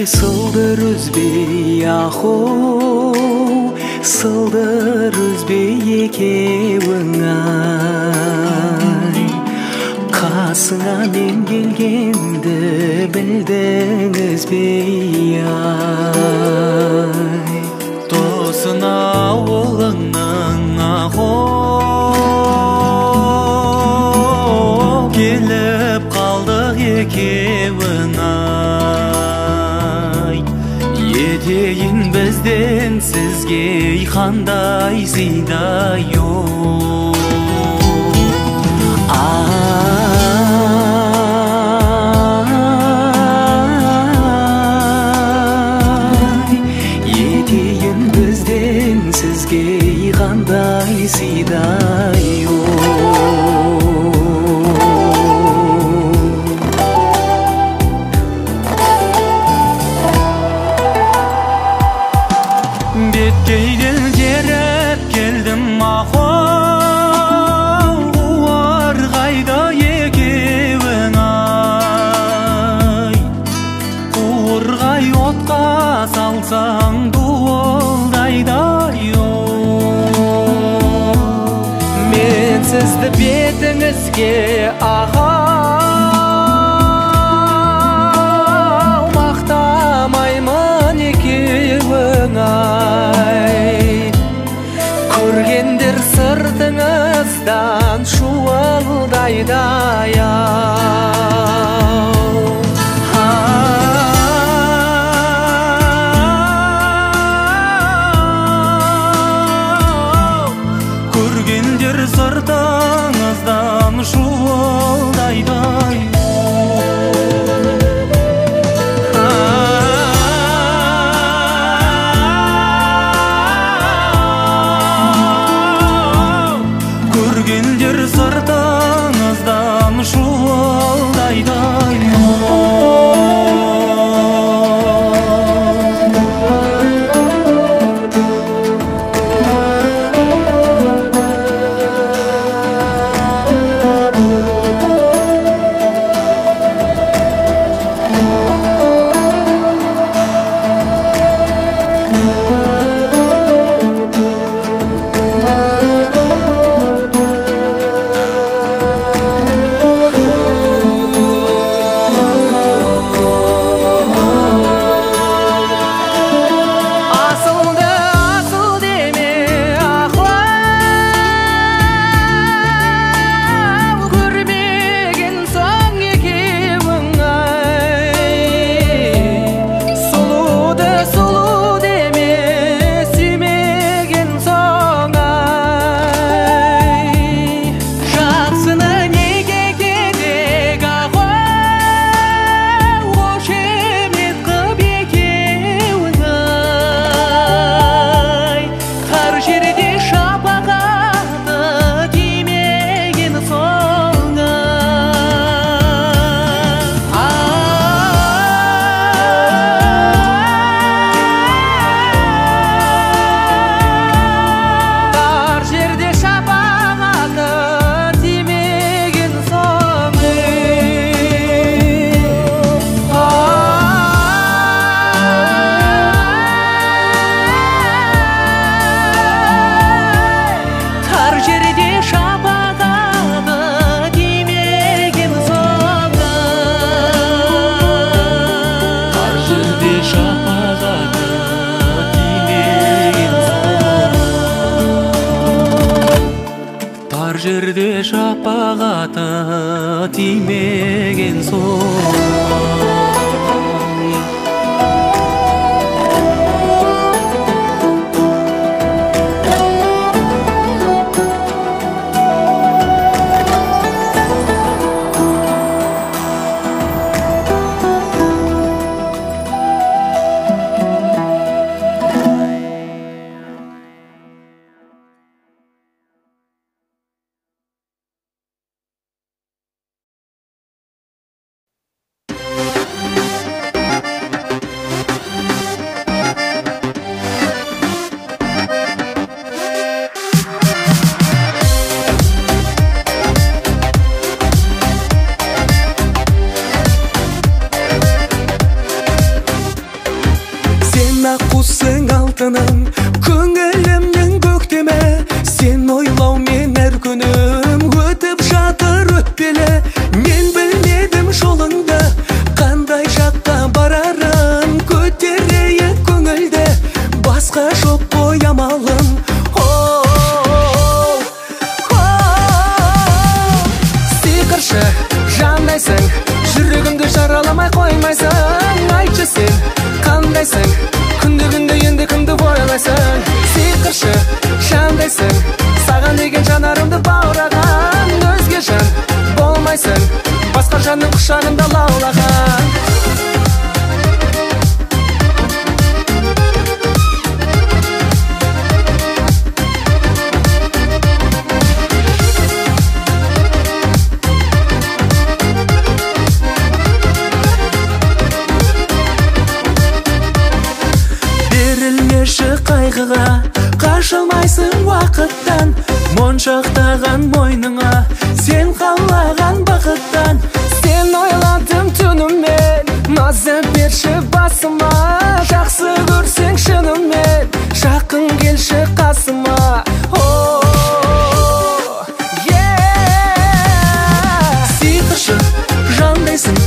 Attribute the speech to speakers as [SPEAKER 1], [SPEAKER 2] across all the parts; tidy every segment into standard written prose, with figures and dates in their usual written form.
[SPEAKER 1] Sıldır üzbey aho, sıldır üzbey ekevingay. Kasına men gelgende bildiniz bey ay.
[SPEAKER 2] Tosuna oğlunun aho, gelip kaldık ekevingay. Yedeyin bizden sizge qanday ziyda yok.
[SPEAKER 1] Yedeyin bizden sizge qanday ziyda yok.
[SPEAKER 2] Betkeyden gerep geldim aho, uvar gayda ekevingay. Uğurgay otqa salsang duoldayda yok.
[SPEAKER 1] Men sizdi betingizge aho, maqtamayman ekevingay. Көргендер сыртыңыздан шуылдайда
[SPEAKER 2] Көргендер сыртыңыздан шуылдайда Көргендер сыртыңыздан шуылдайда жерде шапағаты тимеген соң
[SPEAKER 3] бақытының көңілімнің көктеме сен ойлау мен әр күнім өтіп жатыр өтпелі мен білмедім жолыңды қандай жаққа барарын көтерейік көңілді басқа жоқ қой амалым
[SPEAKER 1] сиқыршы жандайсың жүрегімді жараламай қоймайсың айтшы сен қандайсың күнде енді кімді ойлайсың сиқыршы жандайсың саған деген жанарымды баураған өзге жан болмайсың басқа жанның құшағында лаулаған
[SPEAKER 3] қайғыға қашылмайсың уақыттан моншақтаған мойныңа сен қалаған бақыттан
[SPEAKER 1] сен ойладым түнімен назы берші басыма жақсы көрсең шынымен жақын келші қасыма
[SPEAKER 3] сиқыршы жандайсың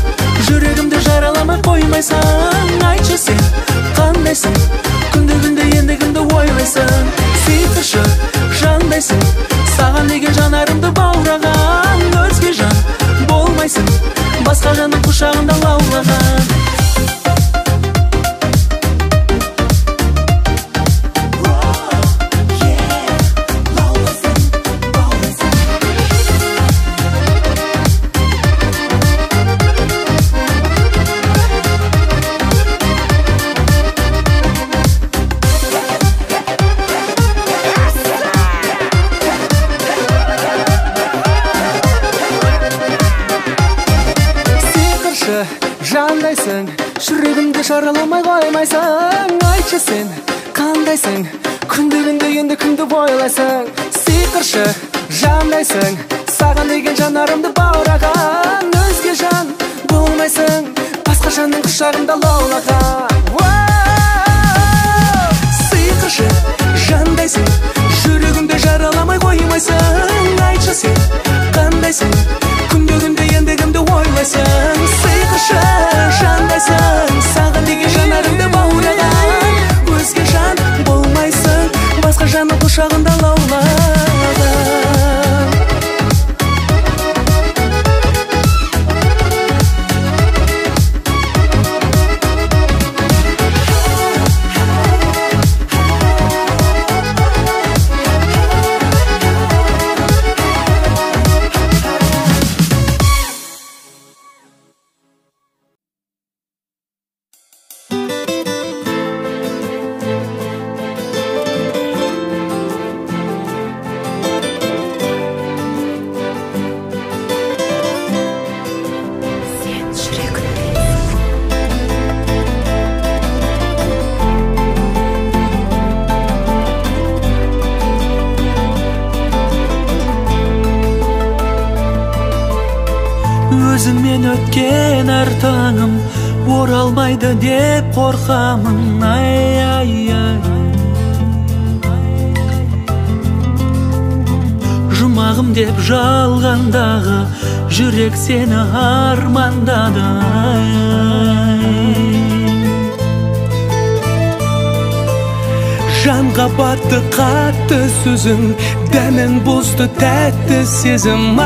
[SPEAKER 3] жүрегімді жараламай қоймайсың айтшы сен қандайсың күнде енді кімді ойлайсың сиқыршы жандайсың саған деген жанарымды баураған өзге жан болмайсың басқа жанның құшағында лаулаған
[SPEAKER 1] жандайсың жүрегімді жараламай қоймайсың айтшы сен қандайсың күнде енді кімді ойлайсың сиқыршы жандайсың саған деген жанарымды баураған өзге жан болмайсың басқа жанның құшағында лаулаған
[SPEAKER 3] сиқыршы жандайсың жүрегімді жараламай қоймайсың айтшы сен қандайсың күнде енді кімді ойлайсың сиқыршы жандайсың саған деген жанарымды баураған өзге жан болмайсың басқа жанның құшағында лаулаған өзіңмен өткен әр таңым оралмайды деп қорқамын ай жұмағым деп жалғандағы жүрек сені армандады жанға батты қатты сөзің дәмін бұзды тәтті сезім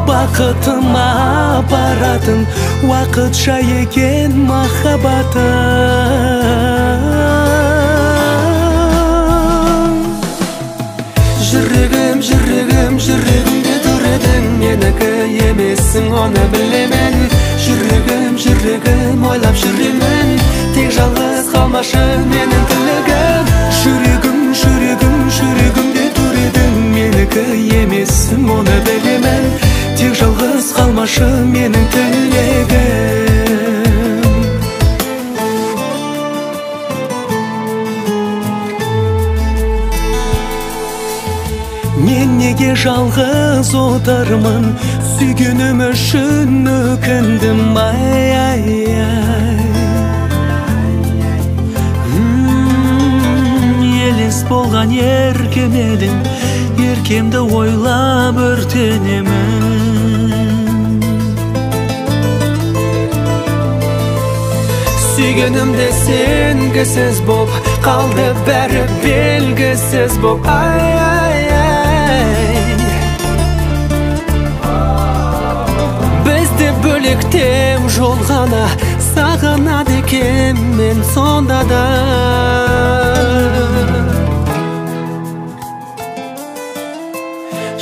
[SPEAKER 3] бақытыма апаратын уақытша екен махаббатым жүрегімде тұр едің менікі емессің оны білемін жүрегім ойлап жүремін тек жалғыз қалмашы менің тілегім жүрегімде тұр едің менікі емессің оны білемін тек жалғыз қалмашы менің тілегім мен неге жалғыз отырмын, сүйгенім үшін өкіндім, ай-ай-ай. Елес болған еркем едің, еркемді ойлап өртенемін.
[SPEAKER 1] Сүйгенімде сенгісіз боп, қалды бәрі белгісіз боп, ай-ай-ай. Бізді бөлектеу жол ғана, сағынады екем мен сонда да.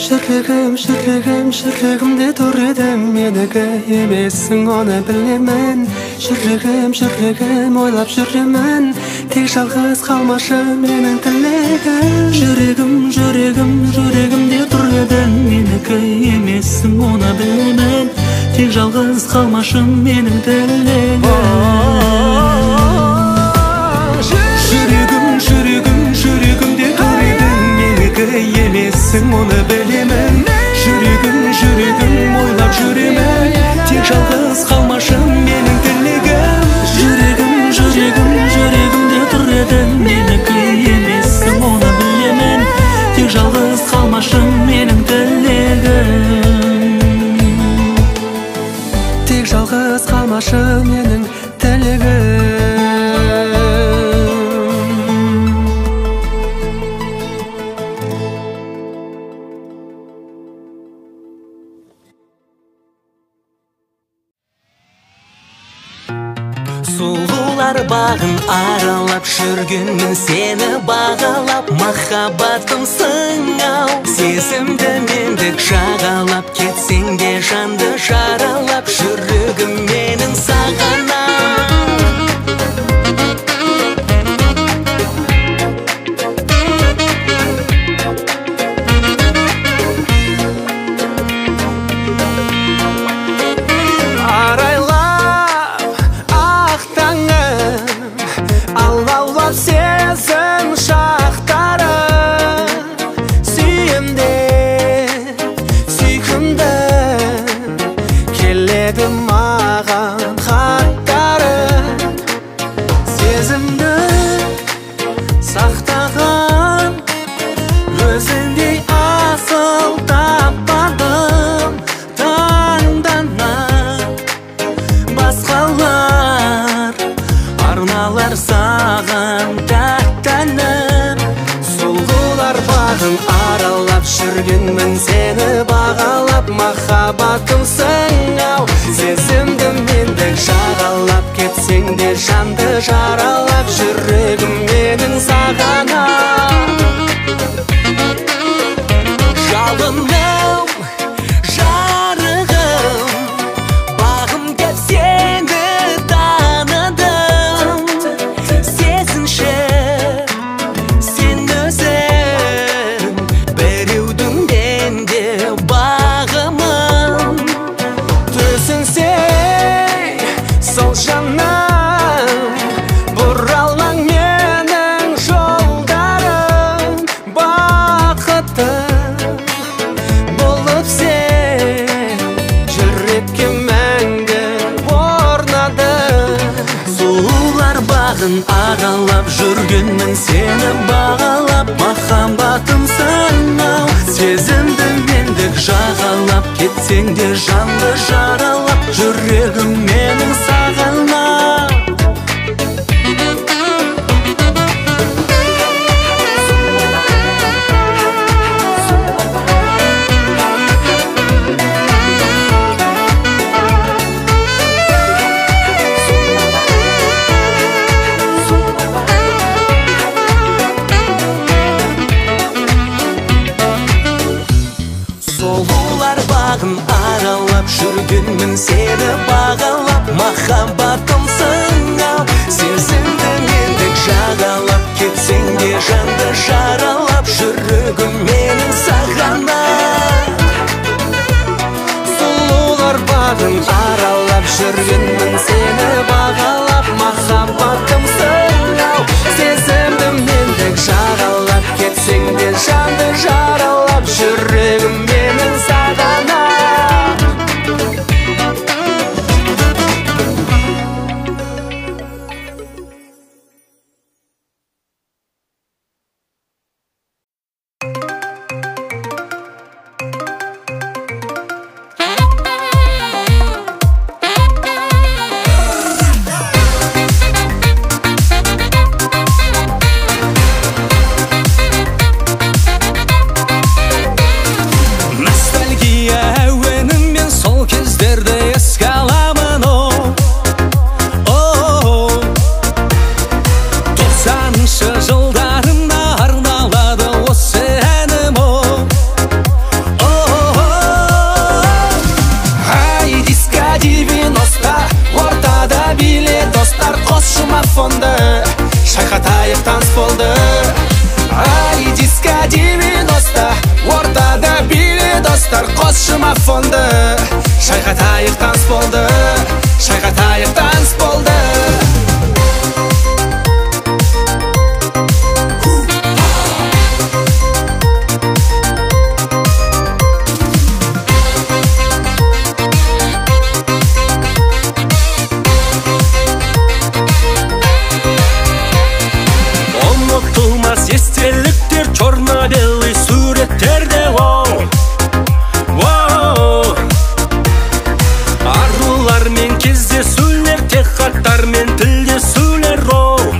[SPEAKER 1] Жүрегім, жүрегім, жүрегімде тұр едім, менікі емессің, оны білемін. Жүрегім, жүрегім, ойлап жүремін, тек жалғыз қалмашы менің тілегім.
[SPEAKER 3] Жүрегім, жүрегім, жүрегімде тұр едім, менікі емессің, оны білемін, тек жалғыз қалмашы менің тілегім. Жүрегім, жүрегім, жүрегімде тұр едім, менікі емессің, оны білемін. Жүрегім, жүрегім, ойлап жүремін, тек жалғыз қалмашы менің тілегім. Жүрегім, жүрегім, жүрегімде тұр едім, менікі емессің, оны білемін, тек жалғыз қалмашы менің тілегім.
[SPEAKER 1] Тек жалғыз қалмашы менің тілегім.
[SPEAKER 3] Сұлулар бағын аралап жүргенмін, сені бағалап, махаббатымсың ау. Сезімді мендік жағалап, кетсең де жанды жаралап, жүрегім менің саған ау.
[SPEAKER 1] Сезім шақтары сүйемде, сүйкімді келеді маған хаттары. Сезімді сақтаған өзіңдей асыл таппадым, таңдана басқалар арналар саған тәттәнім. Сұлулар бағын аралап жүргенмін, сені бағалап, махаббатымсың ау. Сезімді мендік жағалап, кетсең де жанды жаралап, жүрегім менің саған ау. Жалыным, жарығым, бағым кеп сені таныдым. Сезінші сен өзің, біреудің менде бағымын. Түсінсе сол жаным, бұралмаң менің жолдарым. Бақыты болып сен жүрекке мәңгі орнадың.
[SPEAKER 3] Сұлулар бағын аралап жүргенмін, сені бағалап, махаббатымсың ау. Сезімді мендік жағалап, кетсең де жанды жаралап, жүрегім менің саған ау. Сұлулар бағын аралап жүргенмін, сені бағалап, махаббатымсың ау. Сезімді мендік жағалап, кетсең де жанды жаралап, жүрегім менің саған ау.
[SPEAKER 1] Сұлулар бағын аралап жүргенмін, сені бағалап, махаббатымсың ау. Сезімді мендік жағалап, кетсең де жанды жаралап, жүрегім
[SPEAKER 3] хаттармен тілде сөйлер оу.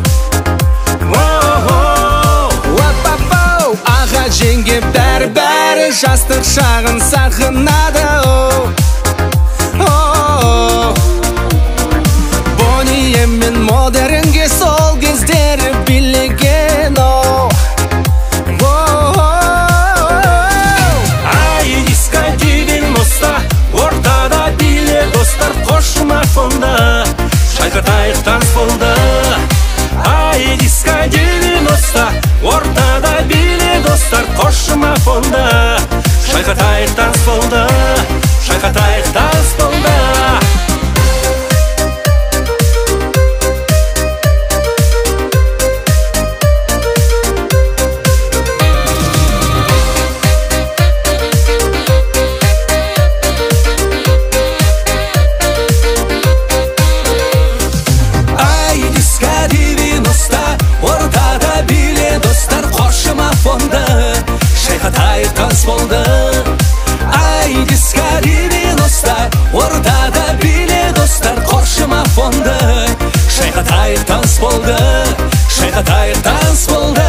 [SPEAKER 1] Аға жеңге бәрі жастық шағын сағынады Бонnie мен модернге сол кездері билеген
[SPEAKER 3] Ай, диско 90, ортада биле достар, қошыма фонда, шайқатайық танцполда. Ай, диско 90, ортада биле достар, қошыма фонда, шайқатайық танцполда, шайқатайық танцполда.
[SPEAKER 1] Шайқатайық танцполда. Ай, диско 90, ортада биле достар, қошыма фонда. Шайқатайық танцполда, шайқатайық танцполда.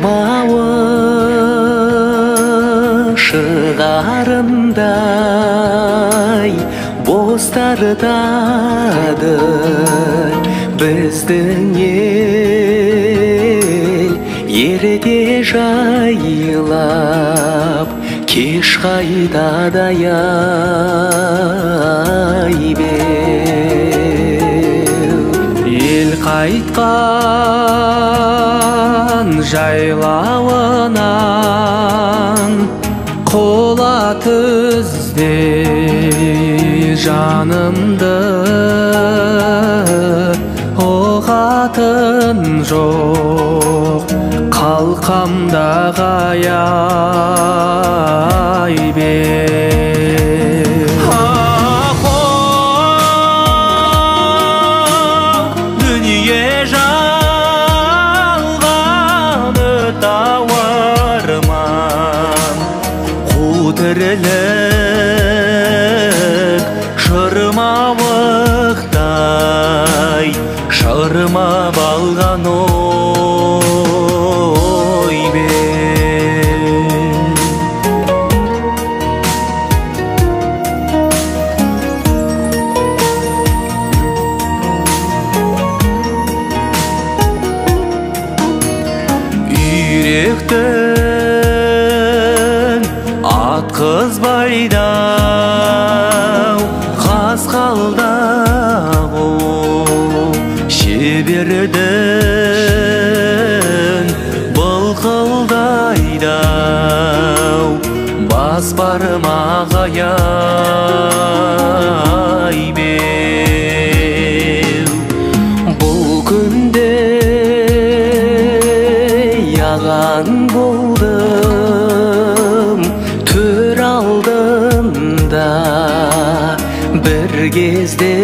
[SPEAKER 3] шырмауы шығарындай боз тартады біздің ел ерте жайлап кеш қайтады ай ел қайтқан жайлауынан қола түзде жанымды оғатын жоқ қалқамдағы ай дүние жалғаны тауарман қу тірлік шырмауықтай шырмап алған ой үйректің атқызбайдау қасқалдау шебердің былқылдайдау бас бармағы ай бұл күнде яған болдым төр алдымда бір кезде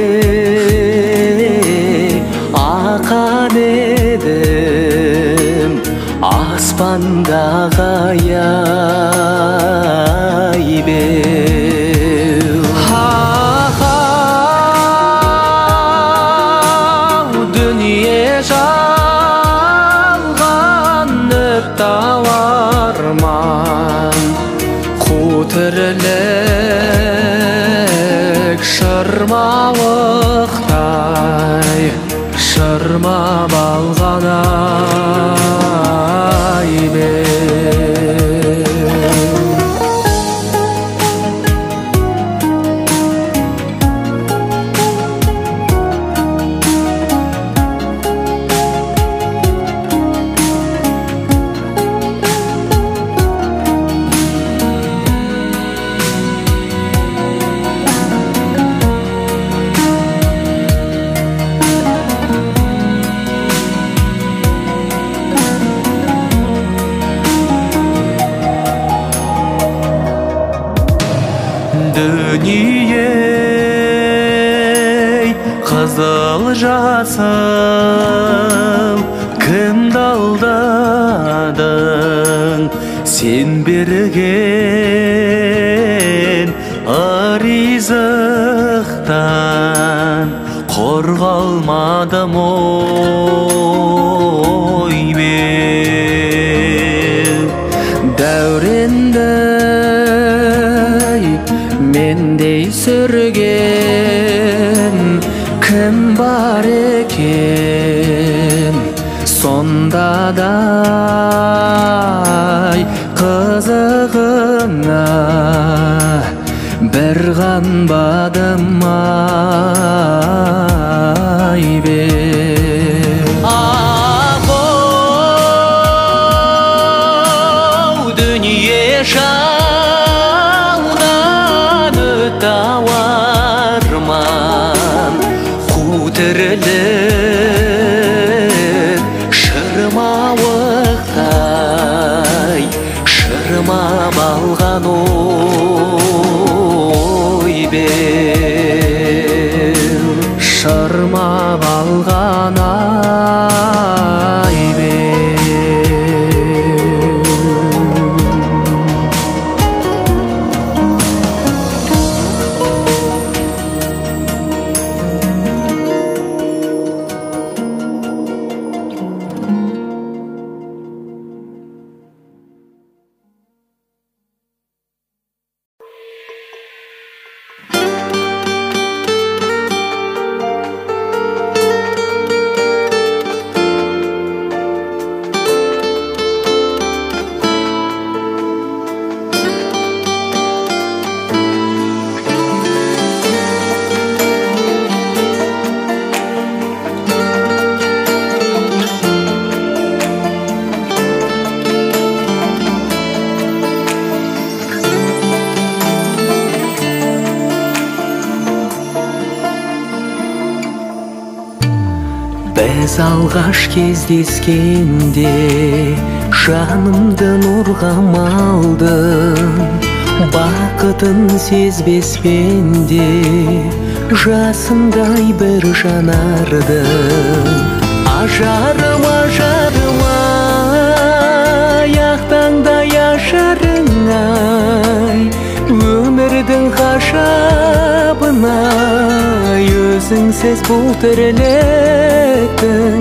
[SPEAKER 3] ақан едім аспандағы ай дүние жалған тауарман қу тірлік шырмауықтай шырмап алған ай дүние қызыл жасыл кімді алдадың сен берген ризықтан қорғалмадым ой дәуренді мендей сүрген кім бар екен сонда да қызығына бір қанбадым ай дүние тауарман қу тірлік шырмауықтай шырмап алған ой шырмап алған ай Біз алғаш кездескенде жанымды нұрға малдың, бақытын сезбеспенде жасындай бір жанардың. Ажарым, ажарым ай, ақтаңдай ажарың ай, өмірдің ғажабынай, өзіңсіз бұл тірліктің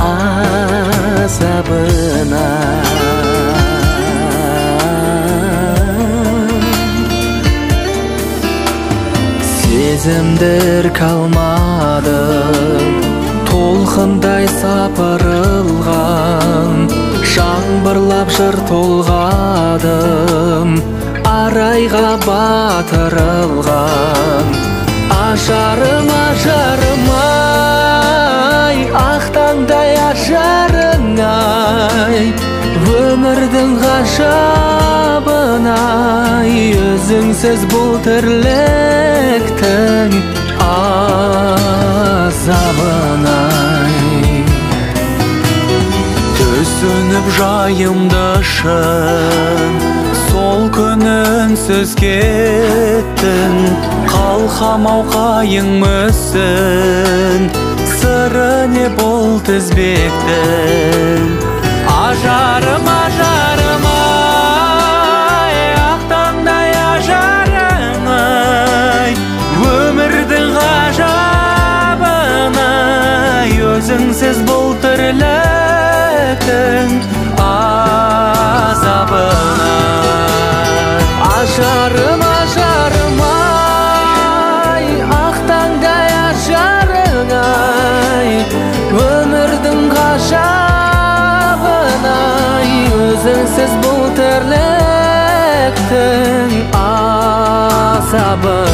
[SPEAKER 3] азабына. Сезімдер қалмадым, толқындай сапырылған, жаңбырлап жыр толғадым, арайға батырылған. Ажарым, ажарым ай, ақтаңдай ажарың ай, өмірдің ғажабынай, өзіңсіз бұл тірліктің азабынай. Түсініп жайымды шын, сол күнінсіз кеттің, қалқамау қайың мүсін, сыры не бұл тізбектің. Ажарым, ажарым ай, ақтаңдай ажарың ай, өмірдің ғажабынай, өзіңсіз бұл тірліктің азабынай. Ажарым, ажарым ай, ақтаңдай ажарың ай, өмірдің ғажабынай, өзіңсіз бұл тірліктің азабынай.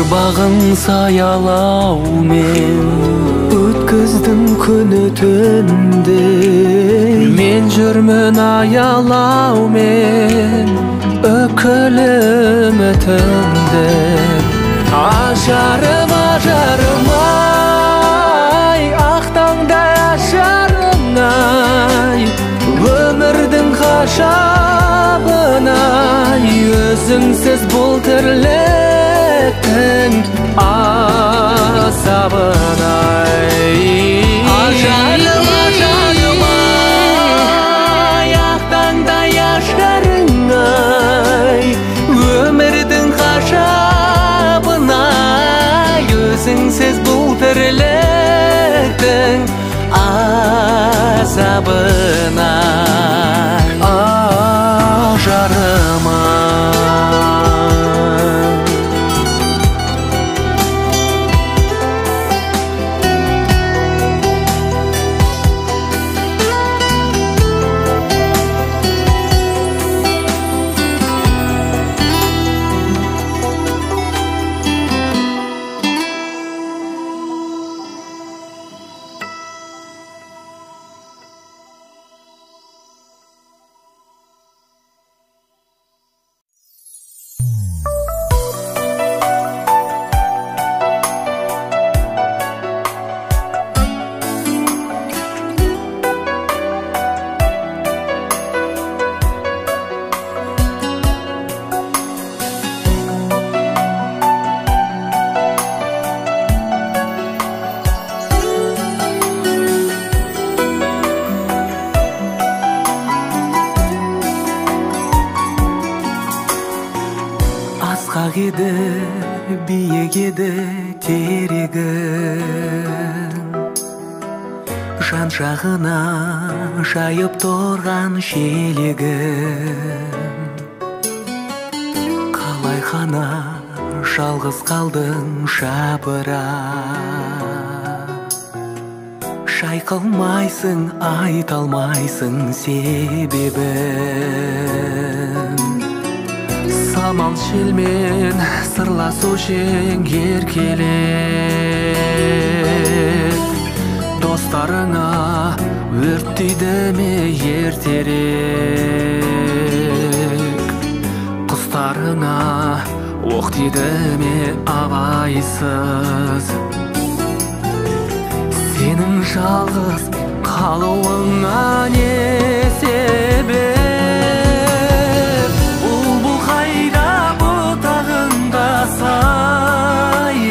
[SPEAKER 3] Бағын саялаумен өткіздің күні түнде, мен жүрмін аялаумен үкілі үмітімді. Ажарым, ажарым ай, ақтаңдай ажарың ай, өмірдің ғажабынай, өзіңсіз бұл тірліктің азабынай. Ажарым, ажарым ай, ақтаңдай ажарың ай, өмірдің ғажабынай, өзіңсіз бұл тірліктің азабынай. Ажарым ай. Асқақ еді, биік еді терегім, жан жағына жайып тұрған желегім. Қалай ғана жалғыз қалдың жапырақ, шайқалмайсың, айта алмайсың себебін. Самал желмен сырласу еркелет, достарыңа өрт тиді ме ертерек, құстарыңа оқ тиді ме абайсыз. Сенің жалғыз қалуыңа не себеп? Бұлбұл қайда бұтағында сайраған,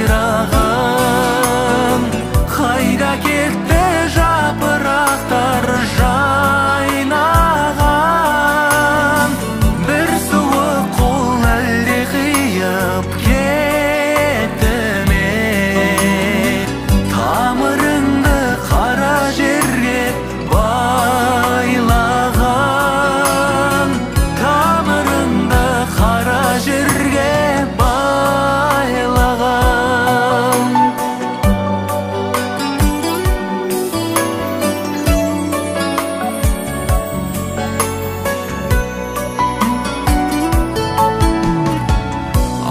[SPEAKER 3] қайда кетті жапырақтар жайнаған? Бір суық қол әлде қиып кетті ме? Тамырыңды қара жерге байлаған, тамырыңды қара жерге байлаған.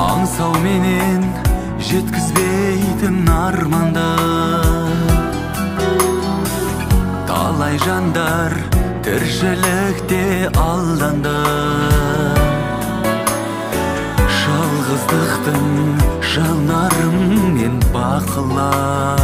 [SPEAKER 3] Аңсау менен жеткізбейтін арманды талай жандар тіршілікте алданды. Жалғыздықтың жанарымен бақылап